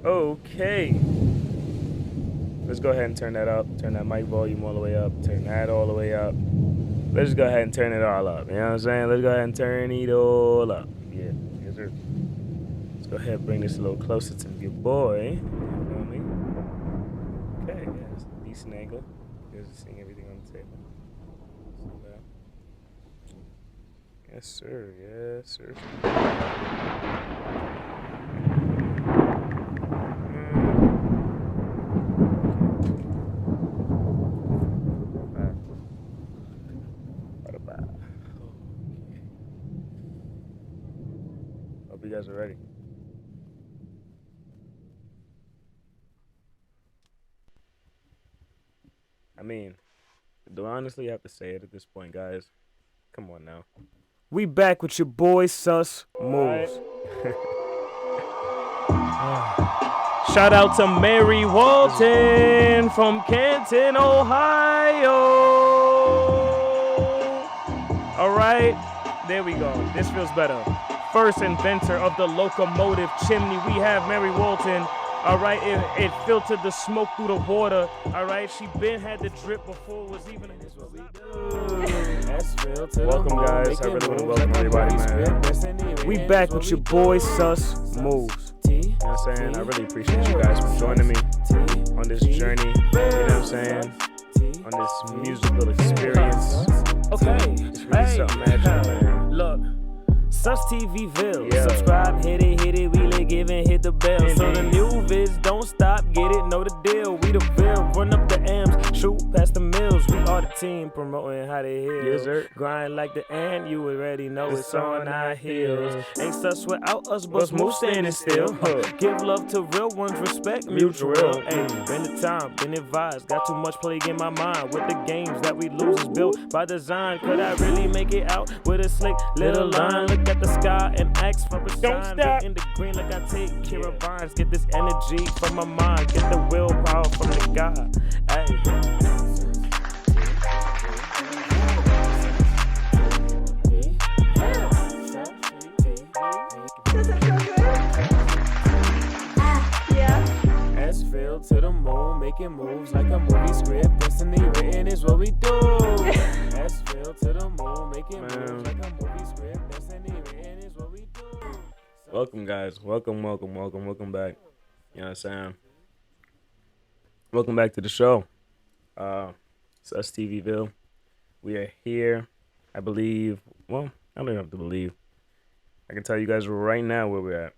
Okay. Let's go ahead and turn that up. Turn that mic volume all the way up. Turn that all the way up. Let's go ahead and turn it all up. You know what I'm saying? Let's go ahead and turn it all up. Yeah. Yes, sir. Let's go ahead and bring this a little closer to your boy. You feel me? Okay. Yeah, it's a decent angle. Just seeing everything on the table. Yes, sir. Yes, sir. Hope you guys are ready. I mean, do I honestly have to say it at this point, guys? Come on now. We back with your boy Susmoves. Shout out to Mary Walton from Canton, Ohio. All right, there we go. This feels better. First inventor of the locomotive chimney, we have Mary Walton. All right, it filtered the smoke through the water. All right, she been had the drip before it was even. Welcome, guys. I really want to welcome everybody, man. We back with your boy Susmoves. You know what I'm saying? I really appreciate you guys for joining me on this journey. You know what I'm saying? On this musical experience. Okay, it's really something magical, man. Look. Sustv ville. Yeah. Subscribe, hit it, we lit, give and hit the bell. So the new vids don't stop, get it, know the deal. We the ville, run up the M's, shoot past the mills. We are the team promoting how they heal. Yes, grind like the ant, you already know it's on our heels. Ain't sus without us, but smooth standing still. Give love to real ones, respect mutual. Hey, been the time, been advised, got too much plague in my mind. With the games that we lose is built by design. Could I really make it out with a slick little line? Look at the sky and ask for a sign. Get in the green like I take care of vines. Get this energy from my mind. Get the willpower from the God. Hey. Does it feel good? Yeah. S-Ville to the moon, making moves like a movie script. Destiny written is what we do. S-Ville to the moon, making moves like a movie script. Destiny written is what we do. Welcome, guys. Welcome back. You know what I'm saying? Welcome back to the show. Sustv ville. We are here. I believe. Well, I don't even have to believe. I can tell you guys right now where we're at.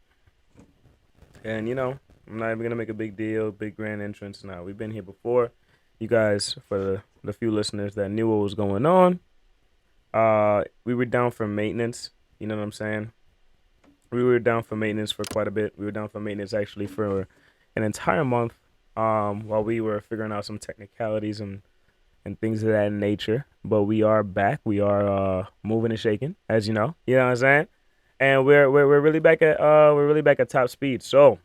And you know, I'm not even gonna make a big deal, big grand entrance. Now we've been here before. You guys, for the few listeners that knew what was going on, we were down for maintenance. You know what I'm saying? We were down for maintenance for quite a bit. We were down for maintenance actually for an entire month, while we were figuring out some technicalities and things of that nature. But we are back. We are moving and shaking, as you know. You know what I'm saying? And we're really back at top speed. So,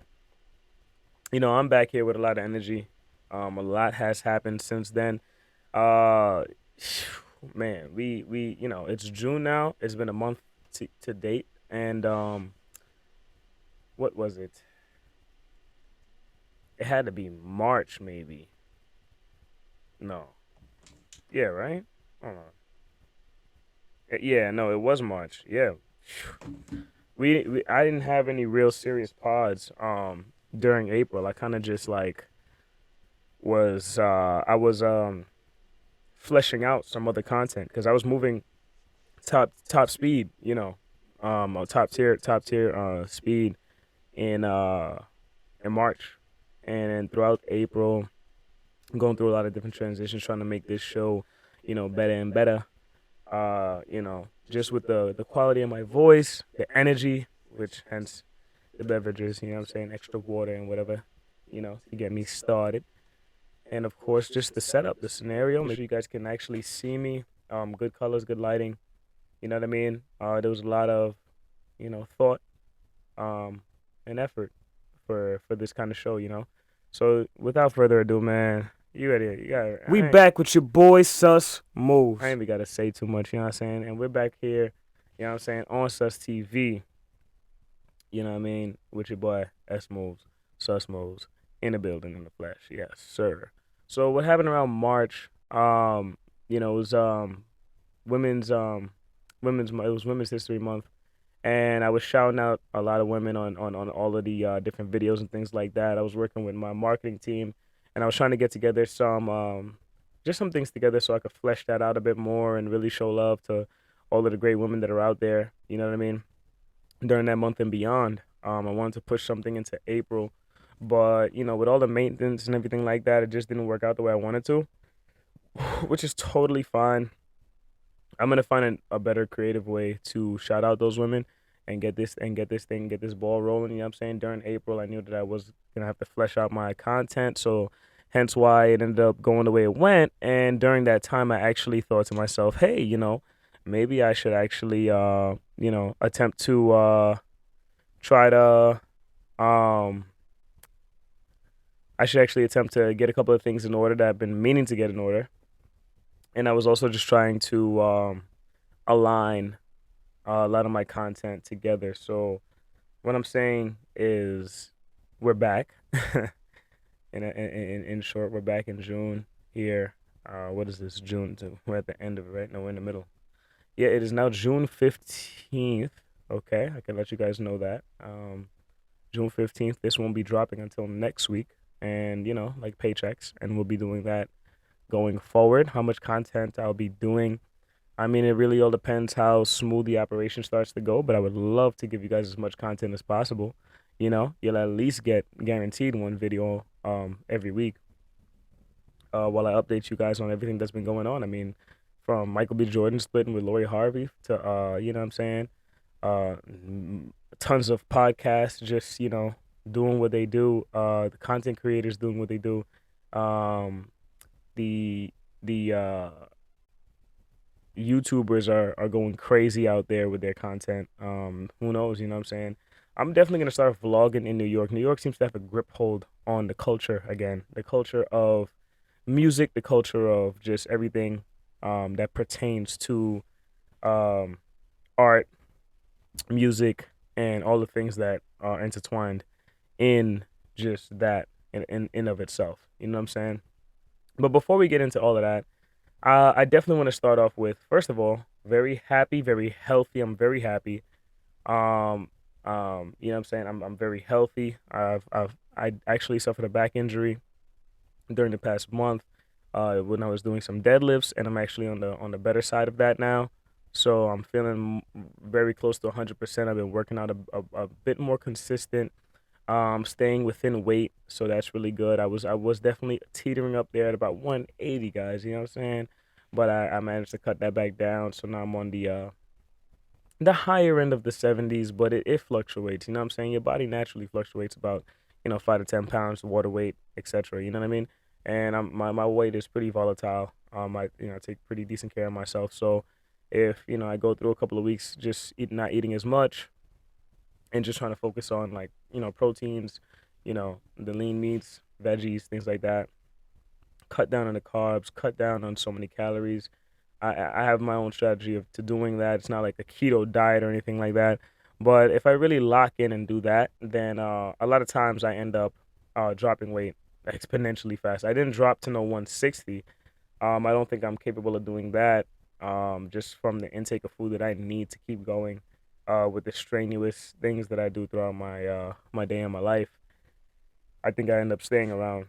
you know, I'm back here with a lot of energy. A lot has happened since then. Man, we you know, it's June now. It's been a month to date. And what was it? It had to be March, maybe. No. Yeah, right? Hold on. Yeah, no, it was March. Yeah. I didn't have any real serious pods during April. I kind of just like was I was fleshing out some other content because I was moving top speed, you know. Top tier speed in March, and then throughout April, I'm going through a lot of different transitions, trying to make this show, you know, better and better. You know, just with the quality of my voice, the energy, which hence the beverages, you know what I'm saying, extra water and whatever, you know, to get me started. And of course, just the setup, the scenario. Maybe you guys can actually see me. Good colors, good lighting. You know what I mean? There was a lot of, you know, thought, and effort for this kind of show, you know. So without further ado, man, you ready? You got. We back with your boy Susmoves. I ain't even gotta say too much, you know what I'm saying? And we're back here, you know what I'm saying, on Sustv. You know what I mean? With your boy S Moves. Susmoves in the building in the flesh. Yes, sir. So what happened around March? It was women's it was Women's History Month, and I was shouting out a lot of women on all of the different videos and things like that. I was working with my marketing team, and I was trying to get together some just some things together so I could flesh that out a bit more and really show love to all of the great women that are out there. You know what I mean? During that month and beyond. I wanted to push something into April, but with all the maintenance and everything like that, it just didn't work out the way I wanted to, which is totally fine. I'm gonna find a better creative way to shout out those women and get this ball rolling. You know what I'm saying? During April, I knew that I was gonna have to flesh out my content, so hence why it ended up going the way it went. And during that time, I actually thought to myself, hey, maybe I should actually, attempt to try to, um, I should actually attempt to get a couple of things in order that I've been meaning to get in order. And I was also just trying to align a lot of my content together. So what I'm saying is, we're back. In short, we're back in June here. What is this? June? We're at the end of it, right? No, we're in the middle. Yeah, it is now June 15th. Okay, I can let you guys know that. June 15th. This won't be dropping until next week, and like paychecks, and we'll be doing that going forward. How much content I'll be doing, I mean, it really all depends how smooth the operation starts to go, but I would love to give you guys as much content as possible. You'll at least get guaranteed one video every week, while I update you guys on everything that's been going on. I mean, from Michael B. Jordan splitting with Lori Harvey to you know what I'm saying, uh tons of podcasts just, doing what they do, the content creators doing what they do, um the YouTubers are going crazy out there with their content. Who knows? You know what I'm saying? I'm definitely gonna start vlogging in New York. New York seems to have a grip hold on the culture again, the culture of music, the culture of just everything that pertains to um, art, music, and all the things that are intertwined in just that in of itself. You know what I'm saying? But before we get into all of that, I definitely want to start off with, first of all, very happy, very healthy. I'm very happy. Um, you know what I'm saying? I'm very healthy. I actually suffered a back injury during the past month, when I was doing some deadlifts, and I'm actually on the better side of that now. So I'm feeling very close to 100%. I've been working out a bit more consistent, staying within weight, so that's really good. I was definitely teetering up there at about 180, guys. You know what I'm saying? But I managed to cut that back down, so now I'm on the higher end of the 70s, but it fluctuates. You know what I'm saying? Your body naturally fluctuates about 5 to 10 pounds, water weight, etc. You know what I mean? And my weight is pretty volatile. I take pretty decent care of myself. So if I go through a couple of weeks just not eating as much and just trying to focus on, like, proteins, the lean meats, veggies, things like that. Cut down on the carbs, cut down on so many calories. I have my own strategy of to doing that. It's not like a keto diet or anything like that. But if I really lock in and do that, then a lot of times I end up dropping weight exponentially fast. I didn't drop to no 160. I don't think I'm capable of doing that. Just from the intake of food that I need to keep going, with the strenuous things that I do throughout my day and my life. I think I end up staying around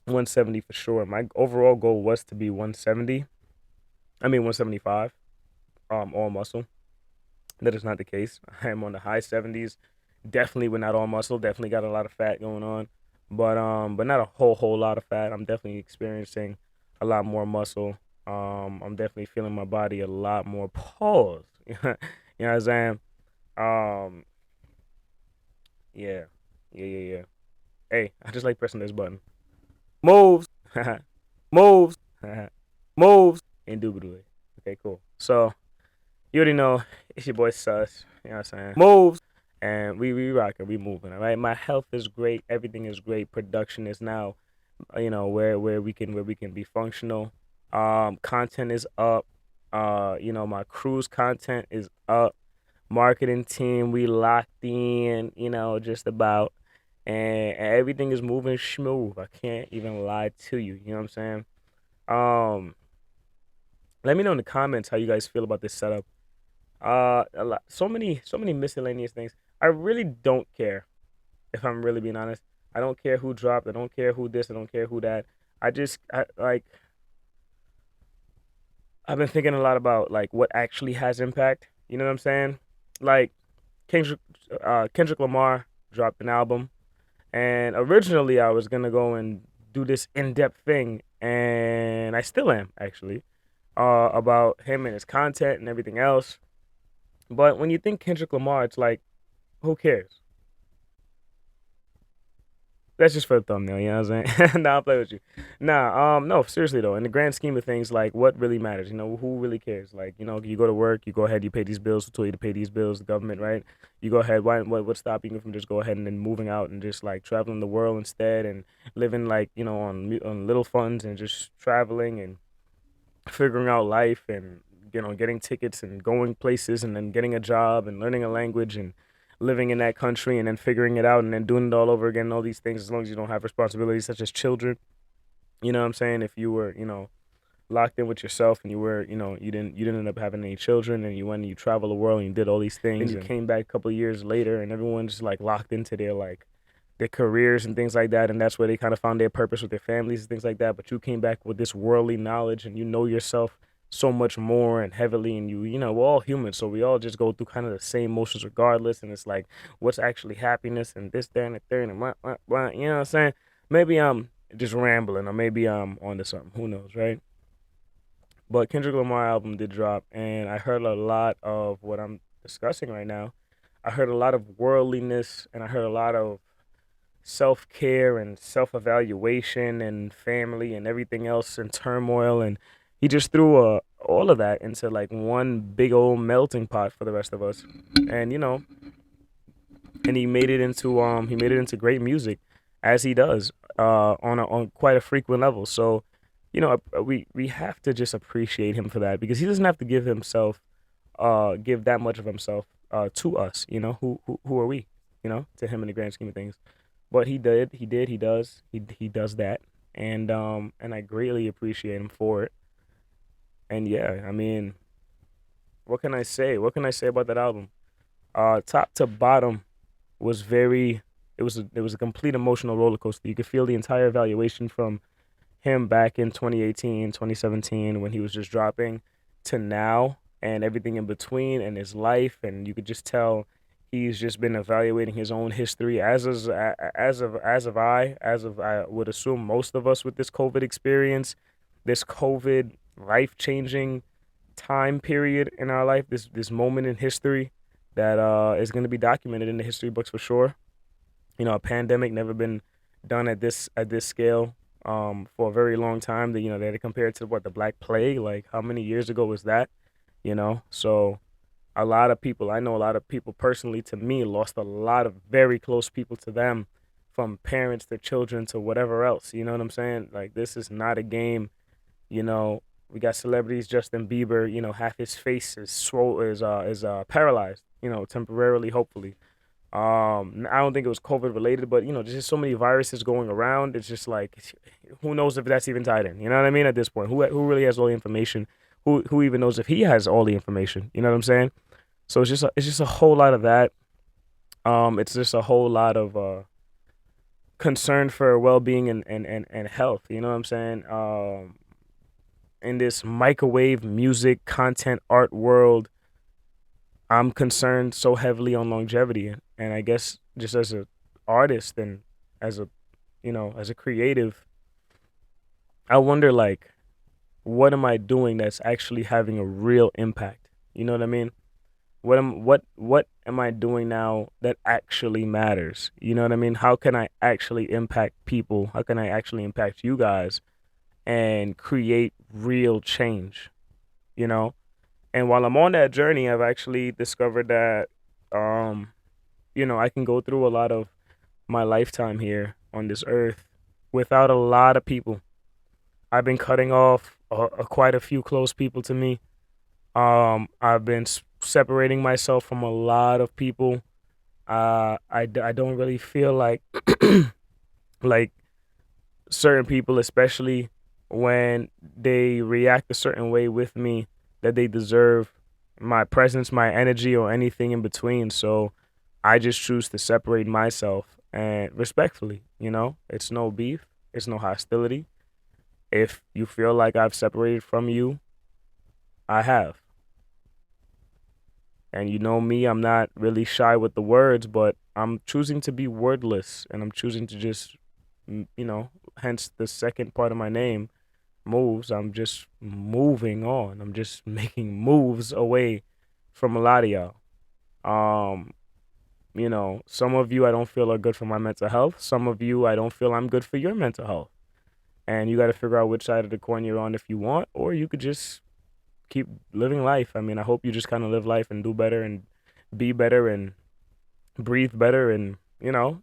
170 for sure. My overall goal was to be 170. I mean 175. All muscle. That is not the case. I am on the high 70s. Definitely, we're not all muscle. Definitely got a lot of fat going on, but not a whole lot of fat. I'm definitely experiencing a lot more muscle. I'm definitely feeling my body a lot more. Pause. You know what I'm saying? Um, yeah, yeah. Hey, I just like pressing this button. Moves, moves, moves. Indubitably. Okay, cool. So you already know it's your boy Sus. You know what I'm saying? Moves, and we rocking, we moving. All right. My health is great. Everything is great. Production is now, where we can be functional. Content is up. My cruise content is up. Marketing team, we locked in. Just about. and everything is moving smooth. I can't even lie to you. You know what I'm saying? Um, Let me know in the comments how you guys feel about this setup. So many miscellaneous things. I really don't care if I'm really being honest. I don't care who dropped. I don't care who this. I don't care who that. Like I've been thinking a lot about like what actually has impact. You know what I'm saying? Like Kendrick Lamar dropped an album, and originally I was gonna go and do this in-depth thing, and I still am actually, about him and his content and everything else. But when you think Kendrick Lamar, it's like, who cares? That's just for the thumbnail, you know what I'm saying? Nah, I'll play with you. No, seriously though, in the grand scheme of things, like what really matters? You know, who really cares? Like, you know, you go to work, you go ahead, you pay these bills, who told you to pay these bills? The government, right? You go ahead, what stopping you from just go ahead and then moving out and just like traveling the world instead and living like, you know, on little funds and just traveling and figuring out life and you know getting tickets and going places and then getting a job and learning a language and living in that country and then figuring it out and then doing it all over again, all these things, as long as you don't have responsibilities such as children. You know what I'm saying? If you were, you know, locked in with yourself and you were, you know, you didn't end up having any children and you went and you traveled the world and you did all these things and you came back a couple of years later and everyone's like locked into their careers and things like that, and that's where they kind of found their purpose with their families and things like that. But you came back with this worldly knowledge, and you know yourself so much more and heavily, and you know, we're all humans, so we all just go through kind of the same motions regardless. And it's like, what's actually happiness and this, that, and the third, and blah, you know what I'm saying? Maybe I'm just rambling, or maybe I'm onto something. Who knows, right? But Kendrick Lamar album did drop, and I heard a lot of what I'm discussing right now. I heard a lot of worldliness, and I heard a lot of self care and self evaluation and family and everything else and turmoil. And he just threw all of that into like one big old melting pot for the rest of us. And, you know, and he made it into great music as he does on quite a frequent level. So, you know, we have to just appreciate him for that because he doesn't have to give that much of himself to us. You know, who are we? You know, to him in the grand scheme of things. But he does that, and I greatly appreciate him for it. And yeah, I mean, what can I say? What can I say about that album? Top to bottom was very. It was a complete emotional roller coaster. You could feel the entire evaluation from him back in 2018, 2017, when he was just dropping, to now and everything in between and his life. And you could just tell he's just been evaluating his own history, as of I would assume most of us with this COVID experience, this COVID life changing time period in our life, this moment in history that is going to be documented in the history books for sure. You know, a pandemic never been done at this scale for a very long time. That, you know, they had to compare it to what, the Black Plague, like how many years ago was that? You know, so a lot of people, I know a lot of people personally, to me, lost a lot of very close people to them, from parents to children to whatever else. You know what I'm saying? Like, this is not a game. You know, we got celebrities, Justin Bieber, you know, half his face is paralyzed, you know, temporarily, hopefully. I don't think it was COVID related, but you know, there's just so many viruses going around. It's just like, who knows if that's even tied in? You know what I mean? At this point, who really has all the information? Who even knows if he has all the information? You know what I'm saying? So it's just a whole lot of that. It's just a whole lot of concern for well being and health. You know what I'm saying? In this microwave music content art world, I'm concerned so heavily on longevity, and I guess just as a artist and as a, you know, as a creative, I wonder like, what am I doing that's actually having a real impact? You know what I mean? What am I doing now that actually matters? You know what I mean? How can I actually impact people? How can I actually impact you guys and create real change? You know? And while I'm on that journey, I've actually discovered that, um, you know, I can go through a lot of my lifetime here on this earth without a lot of people. I've been cutting off quite a few close people to me. I've been separating myself from a lot of people. I don't really feel like like certain people, especially when they react a certain way with me, that they deserve my presence, my energy, or anything in between. So I just choose to separate myself and respectfully, it's no beef, it's no hostility. If you feel like I've separated from you, I have. And you know me, I'm not really shy with the words, but I'm choosing to be wordless and I'm choosing to just, hence the second part of my name, moves. I'm just moving on. I'm just making moves away from a lot of y'all. Um, some of you I don't feel are good for my mental health. Some of you I don't feel I'm good for your mental health. And you got to figure out which side of the coin you're on if you want, or you could just keep living life. I mean, I hope you just kind of live life and do better and be better and breathe better. And,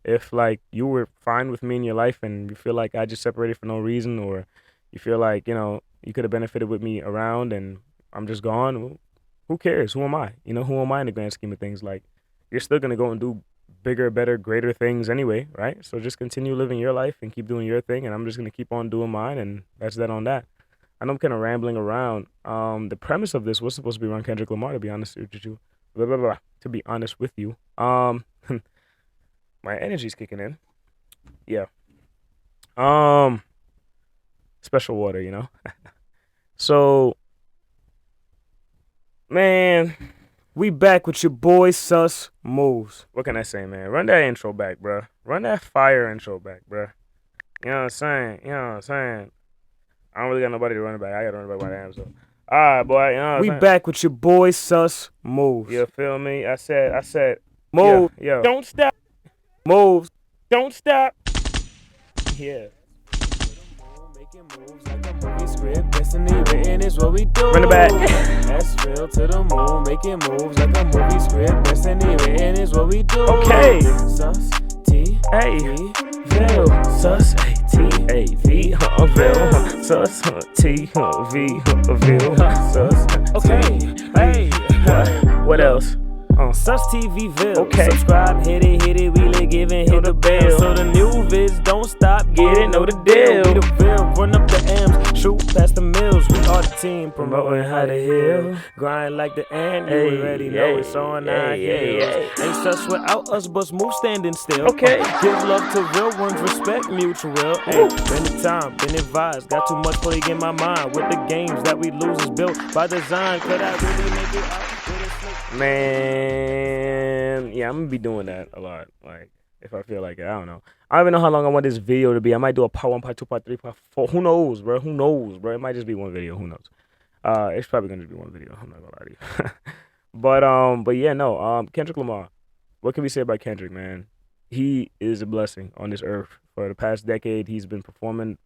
if like you were fine with me in your life and you feel like I just separated for no reason, or you feel like, you could have benefited with me around and I'm just gone, well, who cares? Who am I? Who am I in the grand scheme of things? Like, you're still going to go and do bigger, better, greater things anyway, right? So just continue living your life and keep doing your thing. And I'm just going to keep on doing mine. And that's that on that. I know I'm kind of rambling around. The premise of this was supposed to be around Kendrick Lamar, to be honest with you. Blah, blah, blah, to be honest with you. My energy's kicking in. Yeah. Um, Special water, So, man, we back with your boy Susmoves. What can I say, man? Run that intro back, bruh. Run that fire intro back, bruh. You know what I'm saying? I don't really got nobody to run it back. I got to run it back by damn self. All right, boy. You know what I'm saying? We back with your boy Susmoves. You feel me? I said, moves. Yeah. Don't stop. Moves. Don't stop. Yeah. Making moves like a movie script. Destiny written is what we do. Run it back. That's real to the moon. Making moves like a movie script. Destiny written is what we do. Okay. Sus T A Ville. Sus T A V Ville. Sus T V Ville. Sus. Okay. Hey. What else? Sustv ville. Okay. Subscribe, hit it, we lit giving, hit the bell. So the new vids don't stop, get it, know the deal. We the ville, run up the M's, shoot past the mills. We are the team, promoting how to heal. Grind like the ant, you already know it's on our heels. Ain't sus without us, but move standing still. Okay. Give love to real ones, respect mutual. Hey, been the time, been advised, got too much plague in my mind. With the games that we lose is built by design. Could I really make it out? Man, yeah, I'm gonna be doing that a lot. Like, if I feel like it, I don't know. I don't even know how long I want this video to be. I might do a part 1, part 2, part 3, part 4. Who knows, bro? Who knows, bro? It might just be one video. Who knows? It's probably gonna just be one video. I'm not gonna lie to you. but yeah, no. Kendrick Lamar. What can we say about Kendrick, man? He is a blessing on this earth. For the past decade, he's been performing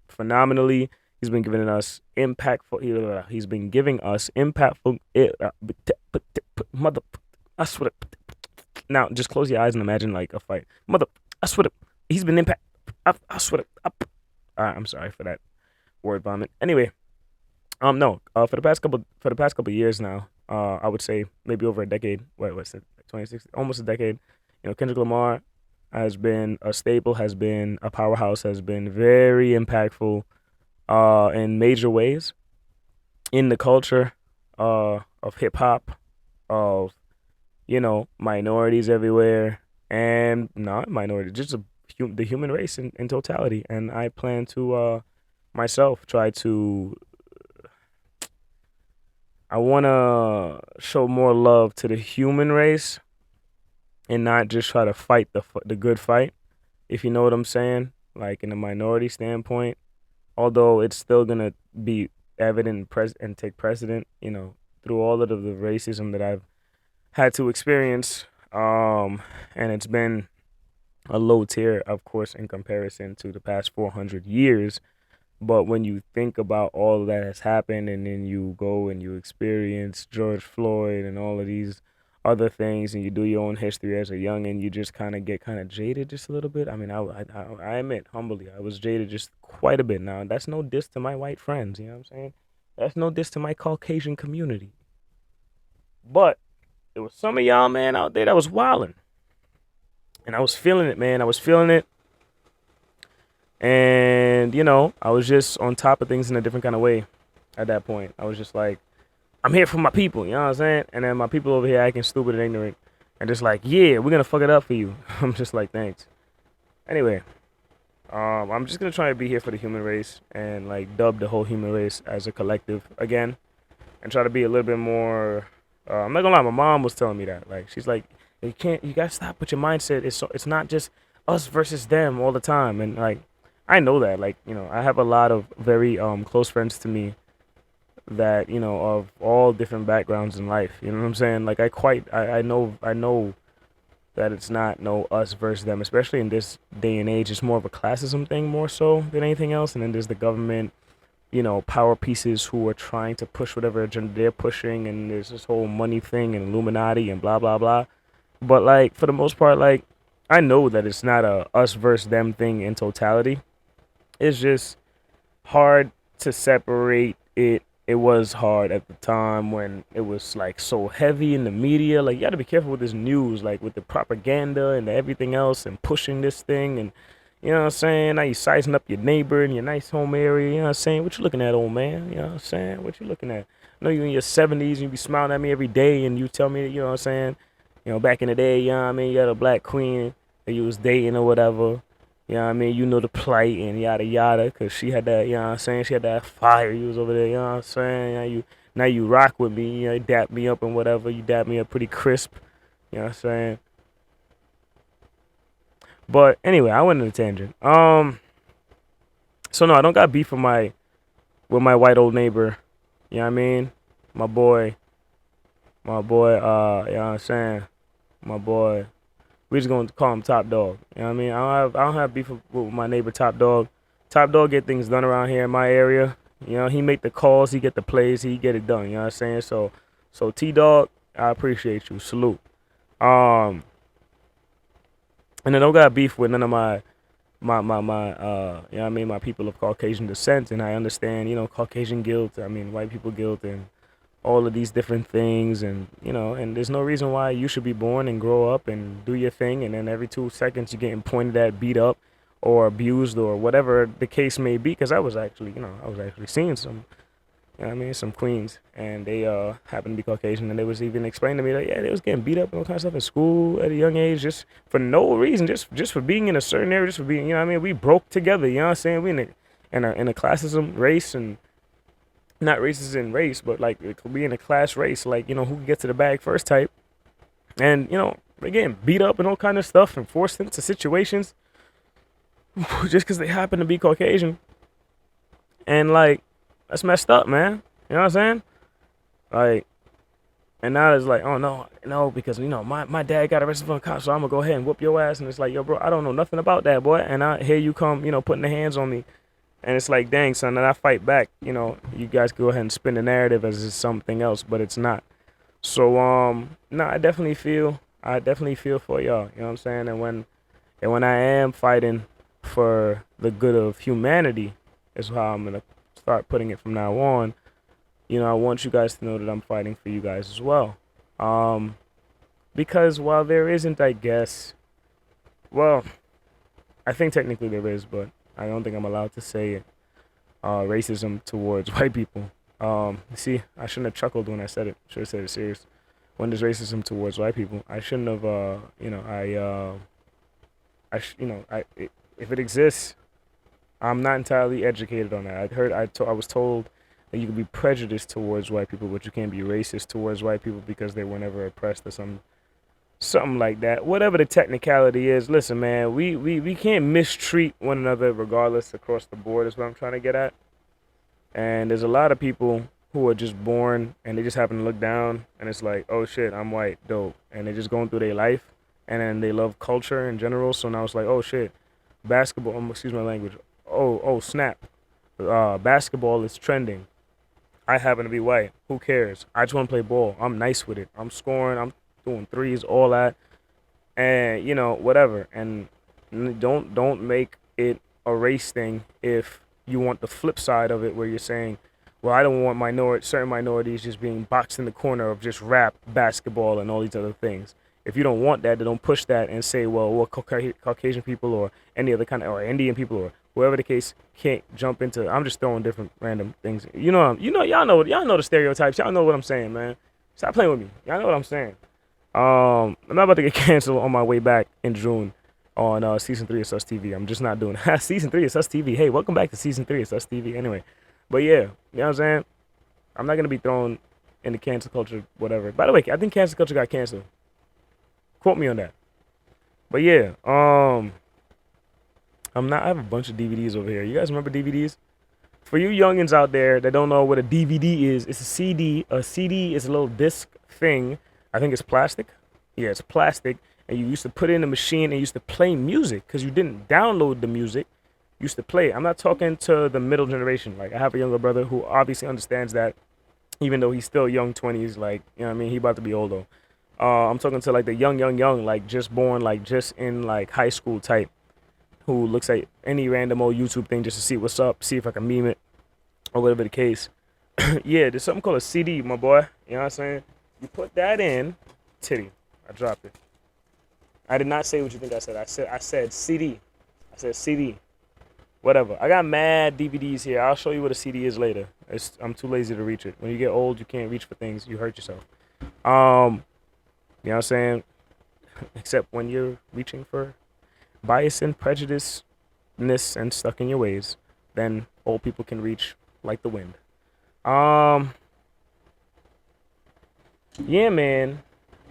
phenomenally. He's been giving us impactful. He's been giving us impactful. Mother, I swear. Now, just close your eyes and imagine like a fight. Mother, I swear. He's been impact. I swear. I'm sorry for that word vomit. Anyway, no. For the past couple years now, I would say maybe over a decade. What's it? 2016, almost a decade. Kendrick Lamar has been a staple, has been a powerhouse, has been very impactful. In major ways in the culture of hip hop, of minorities everywhere, and not minorities, just the human race in totality. And I plan to myself try to. I want to show more love to the human race, and not just try to fight the good fight, if you know what I'm saying. Like in a minority standpoint. Although it's still gonna be evident and take precedent, through all of the racism that I've had to experience, and it's been a low tier, of course, in comparison to the past 400 years. But when you think about all that has happened, and then you go and you experience George Floyd and all of these other things, and you do your own history as a youngin', you just kind of get kind of jaded just a little bit. I mean, I admit humbly, I was jaded just quite a bit. Now, that's no diss to my white friends, you know what I'm saying? That's no diss to my Caucasian community. But there was some of y'all, man, out there that was wildin'. And I was feeling it, man. I was feeling it. And, I was just on top of things in a different kind of way at that point. I was just like, I'm here for my people, you know what I'm saying? And then my people over here acting stupid and ignorant. And just like, yeah, we're going to fuck it up for you. I'm just like, thanks. Anyway, I'm just going to try to be here for the human race and like dub the whole human race as a collective again. And try to be a little bit more. I'm not gonna lie, my mom was telling me that. Like, she's like, you gotta stop with your mindset. It's not just us versus them all the time. And like, I know that. Like, I have a lot of very close friends to me that of all different backgrounds in life. You know what I'm saying? Like, I know that it's not no us versus them, especially in this day and age. It's more of a classism thing more so than anything else. And then there's the government, power pieces who are trying to push whatever agenda they're pushing, and there's this whole money thing and Illuminati and blah blah blah. But like for the most part, like I know that it's not a us versus them thing in totality. It's just hard to separate it. It was hard at the time when it was like so heavy in the media. Like you got to be careful with this news, like with the propaganda and everything else, and pushing this thing and you know what I'm saying? Now you sizing up your neighbor in your nice home area. You know what I'm saying? What you looking at, old man? You know what I'm saying? What you looking at? I know you in your 70s and you be smiling at me every day and you tell me, you know what I'm saying? Back in the day, you know what I mean? You had a black queen that you was dating or whatever. You know what I mean? You know the plight and yada yada because she had that, you know what I'm saying? She had that fire. You was over there, you know what I'm saying? Now you rock with me. You dap me up and whatever. You dap me up pretty crisp. You know what I'm saying? But anyway, I went on a tangent. So no, I don't got beef with my white old neighbor. You know what I mean? My boy, you know what I'm saying? My boy. We just gonna call him Top Dog. You know what I mean? I don't have beef with my neighbor Top Dog. Top Dog get things done around here in my area. He make the calls, he get the plays, he get it done. You know what I'm saying? So T Dog, I appreciate you. Salute. Um, and I don't got beef with none of my you know what I mean, my people of Caucasian descent, and I understand, Caucasian guilt, I mean white people guilt and all of these different things, and and there's no reason why you should be born and grow up and do your thing and then every 2 seconds you're getting pointed at, beat up or abused or whatever the case may be, because I was actually seeing some, you know what I mean, some queens, and they happened to be Caucasian, and they was even explaining to me that yeah, they was getting beat up and all kinds of stuff in school at a young age, just for no reason, just for being in a certain area, just for being, what I mean, we broke together, you know what I'm saying, we in a classism race, and not races in race, but like it could be in a class race, like who can get to the bag first type, and they getting beat up and all kind of stuff and forced into situations just because they happen to be Caucasian, and like that's messed up, man. You know what I'm saying? Like, and now it's like, oh no, no, because my dad got arrested for a cop, so I'm gonna go ahead and whoop your ass. And it's like, yo, bro, I don't know nothing about that, boy. And I hear you come, putting the hands on me, and it's like, dang, son, and I fight back. You guys go ahead and spin the narrative as it's something else, but it's not. So, no, I definitely feel for y'all. You know what I'm saying? And when I am fighting for the good of humanity, is how I'm gonna start putting it from now on. I want you guys to know that I'm fighting for you guys as well. Um, because while there isn't, I guess, well, I think technically there is, but I don't think I'm allowed to say it. Racism towards white people. See, I shouldn't have chuckled when I said it. Should have said it serious. When there's racism towards white people, I shouldn't have. If it exists, I'm not entirely educated on that. I was told that you can be prejudiced towards white people, but you can't be racist towards white people because they were never oppressed or something like that. Whatever the technicality is, listen, man, we can't mistreat one another regardless across the board. Is what I'm trying to get at. And there's a lot of people who are just born and they just happen to look down and it's like, oh shit, I'm white, dope, and they're just going through their life, and then they love culture in general. So now it's like, oh shit, basketball. Excuse my language. Oh snap, basketball is trending. I happen to be white. Who cares? I just want to play ball. I'm nice with it. I'm scoring. I'm doing threes, all that, and whatever. And don't make it a race thing if you want the flip side of it, where you're saying, well, I don't want certain minorities just being boxed in the corner of just rap, basketball, and all these other things. If you don't want that, then don't push that and say, well, Caucasian people or any other kind of, or Indian people or whoever the case can't jump into. I'm just throwing different random things. Y'all know the stereotypes. Y'all know what I'm saying, man. Stop playing with me. Y'all know what I'm saying. I'm not about to get canceled on my way back in June on season 3 of Sustv. I'm just not doing that. Season 3 of Sustv. Hey, welcome back to season 3 of Sustv. Anyway, but yeah, you know what I'm saying. I'm not gonna be thrown into cancel culture, whatever. By the way, I think cancel culture got canceled. Quote me on that. But yeah, I have a bunch of DVDs over here. You guys remember DVDs? For you youngins out there that don't know what a DVD is, it's a CD. A CD is a little disc thing. I think it's plastic. Yeah, it's plastic. And you used to put it in a machine and used to play music because you didn't download the music. You used to play it. I'm not talking to the middle generation. Like, I have a younger brother who obviously understands that, even though he's still young 20s. Like, you know what I mean? He about to be old though. I'm talking to like the young, like just born, like just in like high school type, who looks at any random old YouTube thing just to see what's up, see if I can meme it or whatever the case. Yeah, there's something called a CD, my boy. You know what I'm saying? You put that in, titty. I dropped it. I did not say what you think I said. I said CD. I said CD. Whatever. I got mad DVDs here. I'll show you what a CD is later. I'm too lazy to reach it. When you get old, you can't reach for things. You hurt yourself. You know what I'm saying? Except when you're reaching for bias and prejudiceness and stuck in your ways, then old people can reach like the wind. Yeah, man.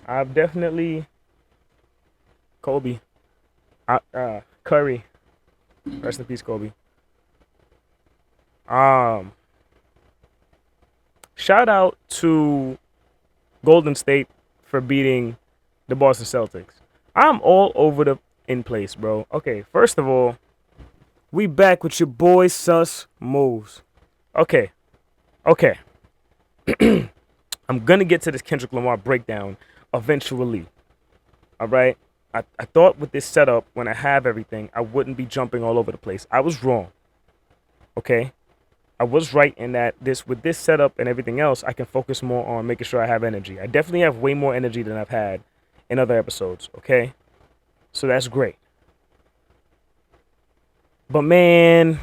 I've definitely Kobe. Curry. Rest in peace, Kobe. Shout out to Golden State for beating the Boston Celtics. I'm all over the in place, bro. Okay, first of all, we back with your boy Susmoves. Okay. I'm gonna get to this Kendrick Lamar breakdown eventually. Alright? I thought with this setup, when I have everything, I wouldn't be jumping all over the place. I was wrong. Okay? I was right in that with this setup and everything else, I can focus more on making sure I have energy. I definitely have way more energy than I've had in other episodes, okay? So that's great. But man,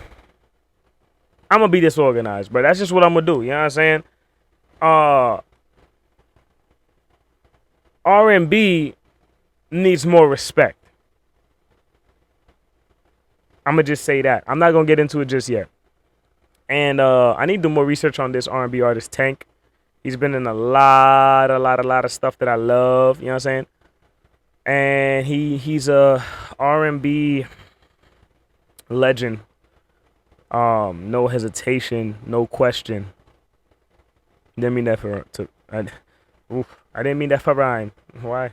I'm gonna be disorganized, but that's just what I'm gonna do, you know what I'm saying? R&B needs more respect. I'm gonna just say that. I'm not gonna get into it just yet. And I need to do more research on this R&B artist Tank. He's been in a lot of stuff that I love. You know what I'm saying? And he's a R&B legend. No hesitation, no question. Didn't mean that I didn't mean that for rhyme. Why?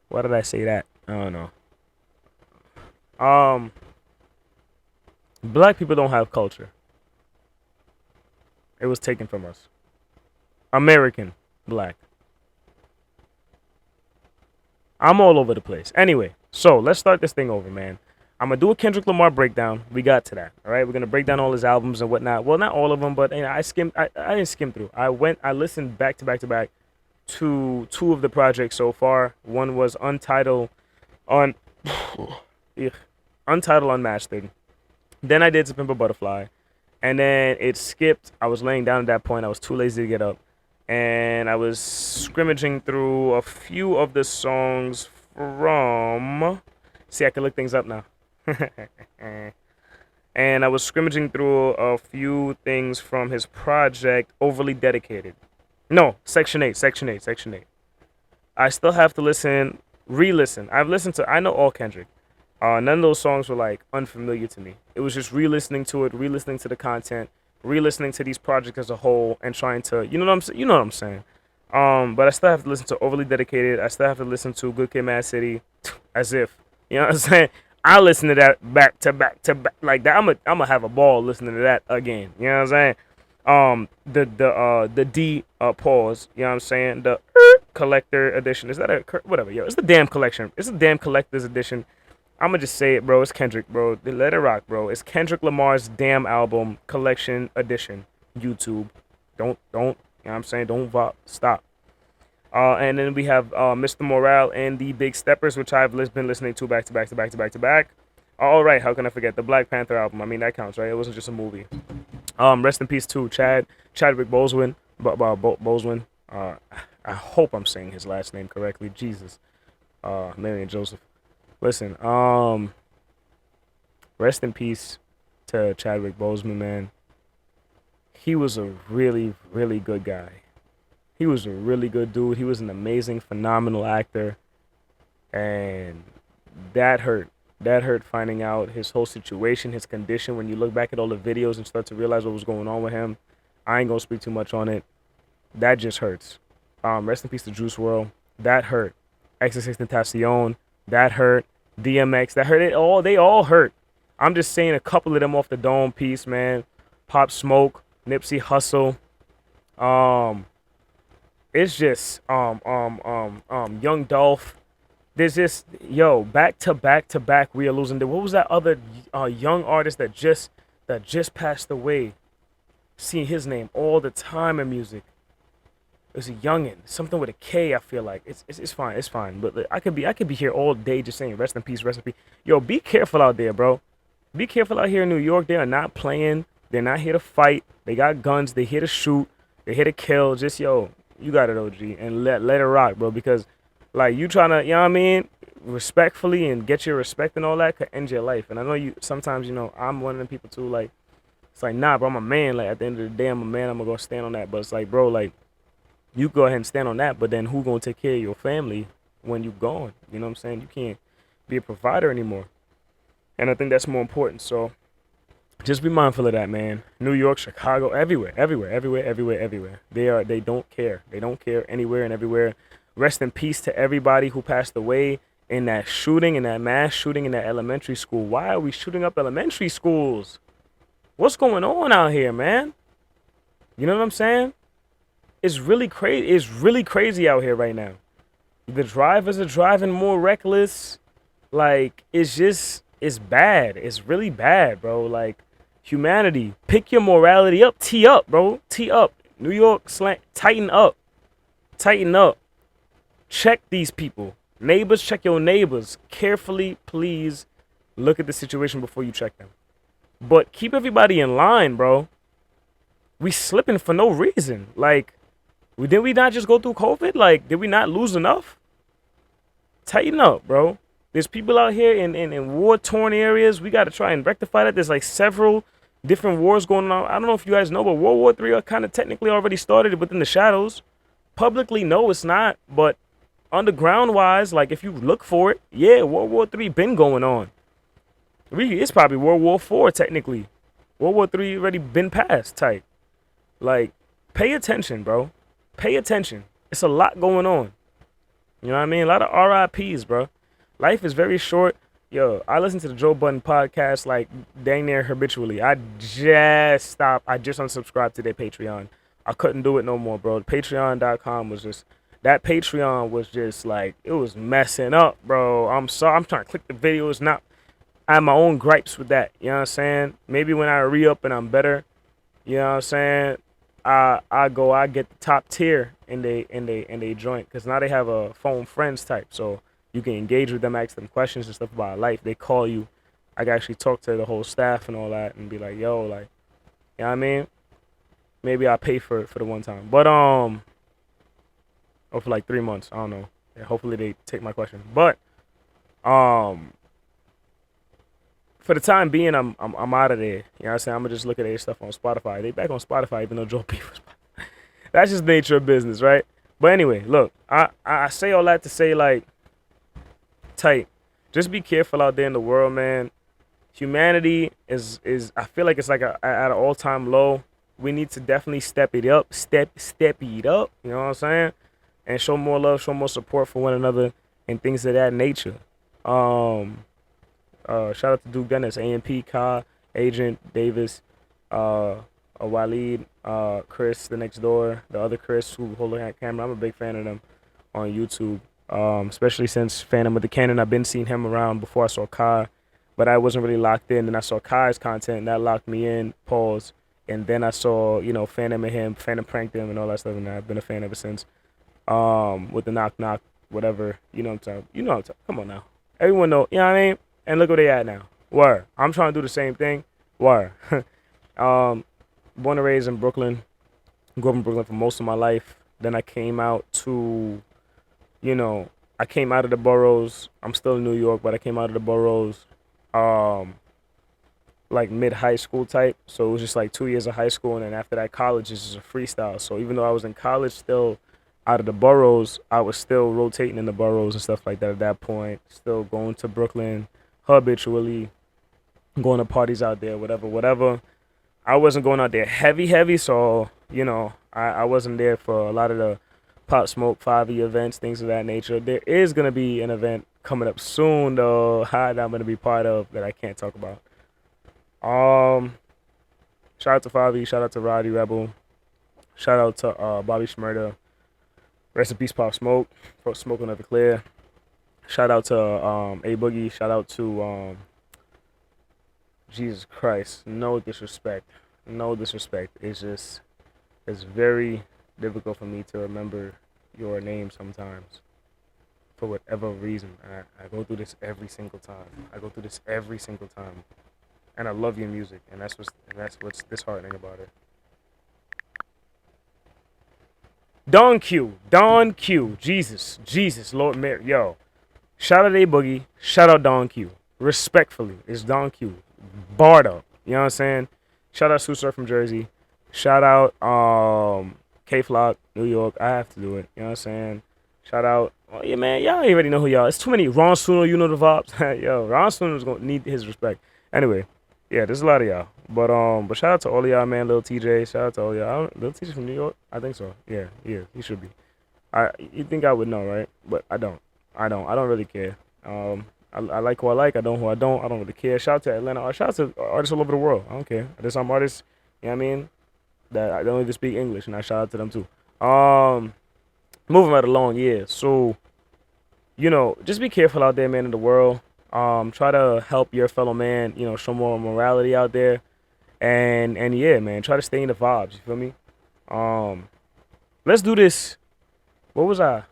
Why did I say that? I don't know. Black people don't have culture. It was taken from us. American black. I'm all over the place. Anyway, so let's start this thing over, man. I'm gonna do a Kendrick Lamar breakdown. We got to that. All right, we're gonna break down all his albums and whatnot. Well, not all of them, but I skimmed. I didn't skim through. I listened back to back to two of the projects so far. One was Untitled, Untitled Unmastered. Then I did To Pimp a Butterfly. And then it skipped. I was laying down at that point. I was too lazy to get up. And I was scrimmaging through a few of the songs from... See, I can look things up now. And I was scrimmaging through a few things from his project, Overly Dedicated. No, Section 8. I still have to re-listen. I know all Kendrick. None of those songs were like unfamiliar to me. It was just re-listening to it, re-listening to the content, re-listening to these projects as a whole, and trying to, you know what I'm saying. But I still have to listen to Overly Dedicated. I still have to listen to Good Kid, Mad City, as if, you know what I'm saying. I listen to that back to back like that. I'm gonna have a ball listening to that again. You know what I'm saying. The D pause. You know what I'm saying. The collector edition. Is that a whatever? Yo, it's the damn collection. It's the damn collector's edition. I'm gonna just say it, bro. It's Kendrick, bro. Let it rock, bro. It's Kendrick Lamar's damn album collection edition. YouTube. Don't. You know what I'm saying? Don't stop. And then we have Mr. Morale and the Big Steppers, which I've been listening to back to back to back to back to back. All right, how can I forget the Black Panther album? I mean, that counts, right? It wasn't just a movie. Rest in peace to Chadwick Boseman. Boseman. I hope I'm saying his last name correctly. Jesus. Mary and Joseph. Listen. Rest in peace to Chadwick Boseman, man. He was a really, really good guy. He was a really good dude. He was an amazing, phenomenal actor, and that hurt. That hurt finding out his whole situation, his condition. When you look back at all the videos and start to realize what was going on with him, I ain't gonna speak too much on it. That just hurts. Rest in peace to Juice World. That hurt. XXXTentacion. That hurt. DMX. That hurt. It all. They all hurt. I'm just saying a couple of them off the dome piece, man. Pop Smoke, Nipsey Hussle. Um, it's just Young Dolph. There's just back to back to back. We are losing. What was that other young artist that just passed away? Seeing his name all the time in music. It's a youngin, something with a K. I feel like it's fine, it's fine. But like, I could be here all day just saying rest in peace, rest in peace. Yo, be careful out there, bro. Be careful out here in New York. They are not playing. They're not here to fight. They got guns. They here to shoot. They here to kill. Just you got it, OG, and let it rock, bro. Because like you trying to, you know what I mean, respectfully and get your respect and all that could end your life. And I know you sometimes, I'm one of them people too. Like it's like nah, bro. I'm a man. Like at the end of the day, I'm a man. I'm gonna go stand on that. But it's like, bro, like. You go ahead and stand on that, but then who gonna take care of your family when you gone? You know what I'm saying? You can't be a provider anymore. And I think that's more important. So just be mindful of that, man. New York, Chicago, everywhere, everywhere, everywhere, everywhere, everywhere. They don't care. They don't care anywhere and everywhere. Rest in peace to everybody who passed away in that shooting, in that mass shooting in that elementary school. Why are we shooting up elementary schools? What's going on out here, man? You know what I'm saying? It's really crazy. It's really crazy out here right now. The drivers are driving more reckless. Like it's bad. It's really bad, bro. Like humanity, pick your morality up. Tee up, bro. Tee up. New York slant. Tighten up. Tighten up. Check these people. Neighbors, check your neighbors carefully. Please look at the situation before you check them. But keep everybody in line, bro. We slipping for no reason. Like. Did we not just go through COVID? Like, did we not lose enough? Tighten up, bro. There's people out here in war-torn areas. We got to try and rectify that. There's like several different wars going on. I don't know if you guys know, but World War III are kind of technically already started within the shadows. Publicly, no, it's not. But underground-wise, like if you look for it, yeah, World War III been going on. It's probably World War IV technically. World War III already been passed type. Like, pay attention, bro. Pay attention. It's a lot going on. You know what I mean? A lot of RIPs, bro. Life is very short. Yo, I listen to the Joe Budden podcast like dang near habitually. I just stopped. I just unsubscribed to their Patreon. I couldn't do it no more, bro. Patreon.com was just that Patreon was just like it was messing up, bro. I'm sorry. I'm trying to click the videos. Not I have my own gripes with that. You know what I'm saying? Maybe when I re-up and I'm better, you know what I'm saying? I get the top tier in they joint because now they have a phone friends type, so you can engage with them, ask them questions and stuff about life. They call you. I can actually talk to the whole staff and all that and be like, yo, like, you know what I mean? Maybe I'll pay for the one time, but or for like 3 months. I don't know. Yeah, hopefully they take my question, but for the time being, I'm out of there. You know what I'm saying? I'm gonna just look at their stuff on Spotify. They back on Spotify, even though Joe P was. That's just the nature of business, right? But anyway, look, I say all that to say like, tight. Just be careful out there in the world, man. Humanity is I feel like it's like at an all-time low. We need to definitely step it up. Step it up. You know what I'm saying? And show more love, show more support for one another, and things of that nature. Shout out to Duke Dennis, AMP, Ka, Agent, Davis, Waleed, Chris, the next door, the other Chris who hold the camera. I'm a big fan of them on YouTube, especially since Phantom of the Cannon. I've been seeing him around before I saw Ka, but I wasn't really locked in. Then I saw Kai's content, and that locked me in, and then I saw, Phantom and him, Phantom pranked him and all that stuff, and I've been a fan ever since. with the knock knock, whatever. You know what I'm talking. You know what I'm talking. Come on now, everyone know. You know what I mean? And look where they at now. Word. I'm trying to do the same thing. Word. um, Born and raised in Brooklyn. Grew up in Brooklyn for most of my life. Then I came out to, you know, I came out of the boroughs. I'm still in New York, but I came out of the boroughs, um, like mid high school type. So it was just like 2 years of high school, and then after that, college is just a freestyle. So even though I was in college, still out of the boroughs, I was still rotating in the boroughs and stuff like that at that point. Still going to Brooklyn habitually, going to parties out there, whatever, whatever. I wasn't going out there heavy, heavy, so I wasn't there for a lot of the Pop Smoke 5E events, things of that nature. There is gonna be an event coming up soon, though, that I'm gonna be part of that I can't talk about. Um, Shout out to 5E, shout out to Roddy Rebel, shout out to Bobby Shmurda, rest in peace Pop Smoke, for smoking of the clear. Shout out to A Boogie, shout out to Jesus Christ, no disrespect, no disrespect. It's very difficult for me to remember your name sometimes for whatever reason. I go through this every single time. I go through this every single time, and I love your music, and that's what's disheartening about it. Don Q, Jesus, Lord Mary, yo, shout out A Boogie, shout out Don Q, respectfully, it's Don Q, barred up, you know what I'm saying? Shout out Sustv from Jersey, shout out K Flock, New York, I have to do it, you know what I'm saying? Shout out, oh yeah man, y'all already know who y'all. It's too many. Ron Suno, you know the vibes. Yo, Ron Suno's gonna need his respect. Anyway, yeah, there's a lot of y'all. But shout out to all of y'all, man. Lil TJ, shout out to all y'all. Lil TJ from New York, I think so. Yeah, he should be. You think I would know, right? But I don't. I don't really care. I like who I like. I don't who I don't. I don't really care. Shout out to Atlanta. Shout out to artists all over the world. I don't care. There's some artists, you know what I mean, that I don't even speak English, and I shout out to them too. Moving right along, yeah. So just be careful out there, man, in the world. Try to help your fellow man. Show more morality out there, and yeah, man, try to stay in the vibes. You feel me? Um, let's do this. What was I?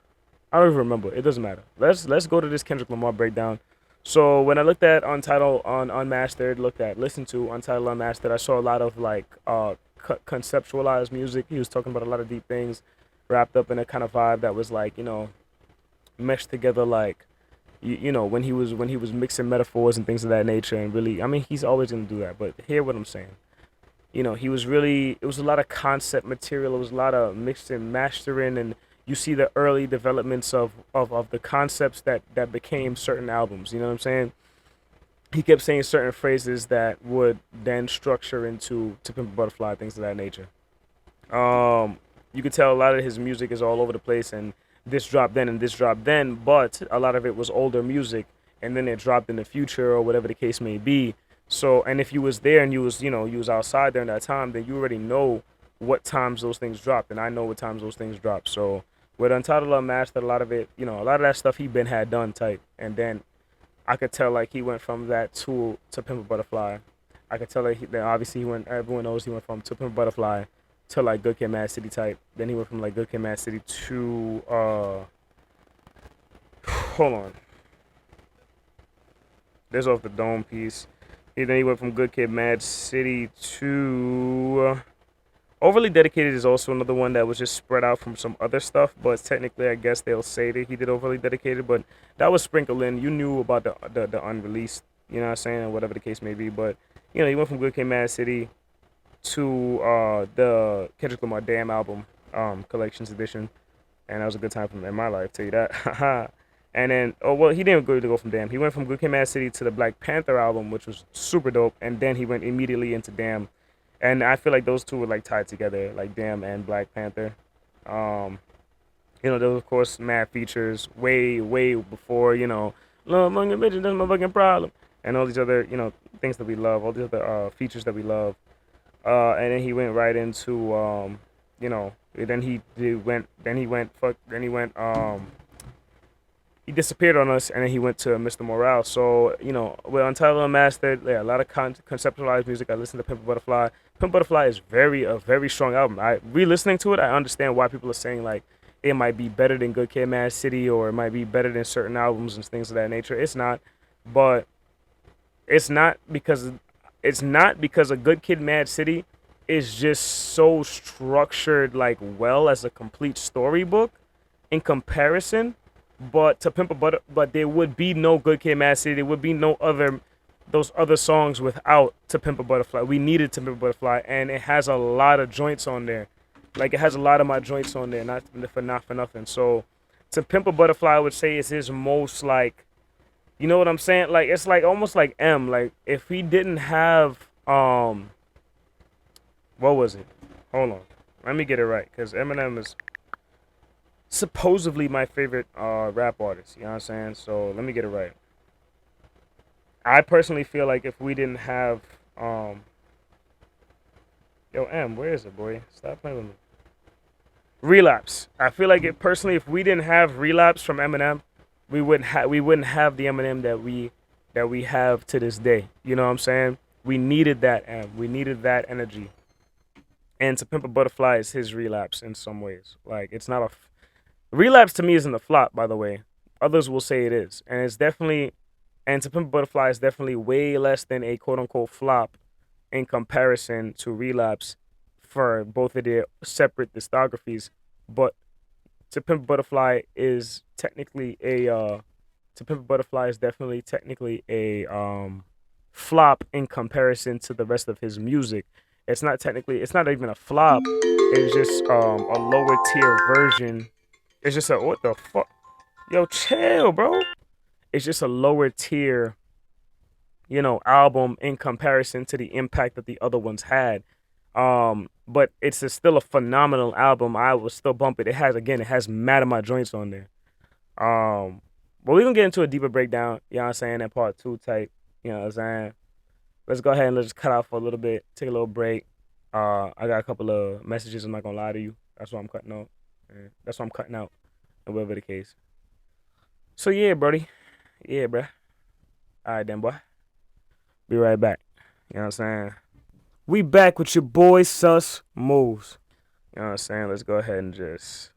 I don't even remember. It doesn't matter. Let's go to this Kendrick Lamar breakdown. So when I looked at Untitled on Unmastered, listened to Untitled Unmastered, I saw a lot of like conceptualized music. He was talking about a lot of deep things, wrapped up in a kind of vibe that was like meshed together like when he was mixing metaphors and things of that nature, and really, I mean, he's always gonna do that, but hear what I'm saying. He was really, it was a lot of concept material, it was a lot of mixing mastering, and you see the early developments of the concepts that became certain albums, you know what I'm saying? He kept saying certain phrases that would then structure into To Pimp a Butterfly, things of that nature. You could tell a lot of his music is all over the place, and this dropped then and this dropped then, but a lot of it was older music, and then it dropped in the future or whatever the case may be. So, and if you was there and you was outside during that time, then you already know what times those things dropped, and I know what times those things dropped. So with Untitled Unmastered, a lot of it, a lot of that stuff he been had done type, and then I could tell like he went from that to Pimp a Butterfly. I could tell that obviously he went. Everyone knows he went from To Pimp a Butterfly to like Good Kid, Mad City type. Then he went from like Good Kid, Mad City to hold on. There's Off the Dome piece. Then he went from Good Kid, Mad City to Overly Dedicated is also another one that was just spread out from some other stuff, but technically I guess they'll say that he did Overly Dedicated, but that was sprinkled in. You knew about the unreleased, you know what I'm saying, or whatever the case may be. But he went from Good Kid, Mad City to the Kendrick Lamar Damn album, collections edition, and that was a good time for me in my life, tell you that. And then, oh well, he didn't go from Damn. He went from Good Kid, Mad City to the Black Panther album, which was super dope, and then he went immediately into Damn. And I feel like those two were like tied together, like Damn and Black Panther. Um, there was of course mad features way before, Love Among the Bitches, that's my fucking problem, and all these other, things that we love, all these other features that we love. And then he went right into then he disappeared on us, and then he went to Mr. Morale. So, with Untitled Unmastered, yeah, a lot of conceptualized music. I listened to Pimp a Butterfly. Pimp a Butterfly is a very strong album. I re-listening to it, I understand why people are saying like it might be better than Good Kid, Mad City, or it might be better than certain albums and things of that nature. It's not, but it's not because a Good Kid, Mad City is just so structured like well as a complete storybook in comparison. But to Pimp a Butter, but there would be no Good Kid, Mad City. There would be no other those other songs without To Pimp a Butterfly. We needed To Pimp a Butterfly, and it has a lot of joints on there. Like it has a lot of my joints on there, not for nothing. So To Pimp a Butterfly, I would say is his most like, you know what I'm saying? Like it's like almost like M. Like if he didn't have what was it? Hold on, let me get it right, cause Eminem is supposedly my favorite rap artist. You know what I'm saying? So let me get it right. I personally feel like if we didn't have yo M, where is it, boy? Stop playing with me. Relapse. I feel like it personally, if we didn't have Relapse from Eminem, we wouldn't have the Eminem that we have to this day. You know what I'm saying? We needed that M. We needed that energy. And To Pimp a Butterfly is his Relapse in some ways. Like it's not a Relapse to me isn't a flop, by the way. Others will say it is, and it's definitely. And To Pimp a Butterfly is definitely way less than a quote unquote flop in comparison to Relapse for both of their separate discographies. But To Pimp a Butterfly is technically a To Pimp a Butterfly is definitely technically a flop in comparison to the rest of his music. It's not even a flop. It's just a lower tier version. It's just a what the fuck? Yo, chill, bro. It's just a lower tier, album in comparison to the impact that the other ones had. But still a phenomenal album. I will still bump it. It has mad of my joints on there. But we're gonna get into a deeper breakdown, you know what I'm saying, in part 2 type, you know what I'm saying. Let's go ahead and let's cut out for a little bit, take a little break. I got a couple of messages, I'm not gonna lie to you. That's why I'm cutting out. That's why I'm cutting out, whatever the case. So yeah, Brody. Yeah, bruh. Alright then, boy. Be right back. You know what I'm saying? We back with your boy Susmoves. You know what I'm saying? Let's go ahead and just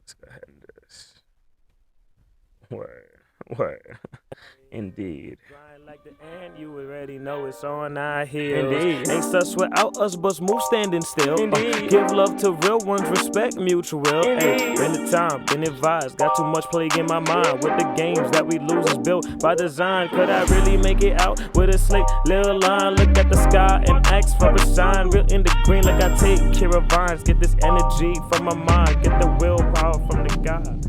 Word. Indeed. Like the end, you already know it's on our heels. Indeed. Ain't sus without us, but move standing still. Give love to real ones, respect mutual. Hey, been the time, been advised. Got too much plague in my mind with the games that we lose is built by design. Could I really make it out with a slick little line? Look at the sky and ask for a sign. Real in the green like I take care of vines. Get this energy from my mind. Get the willpower from the God.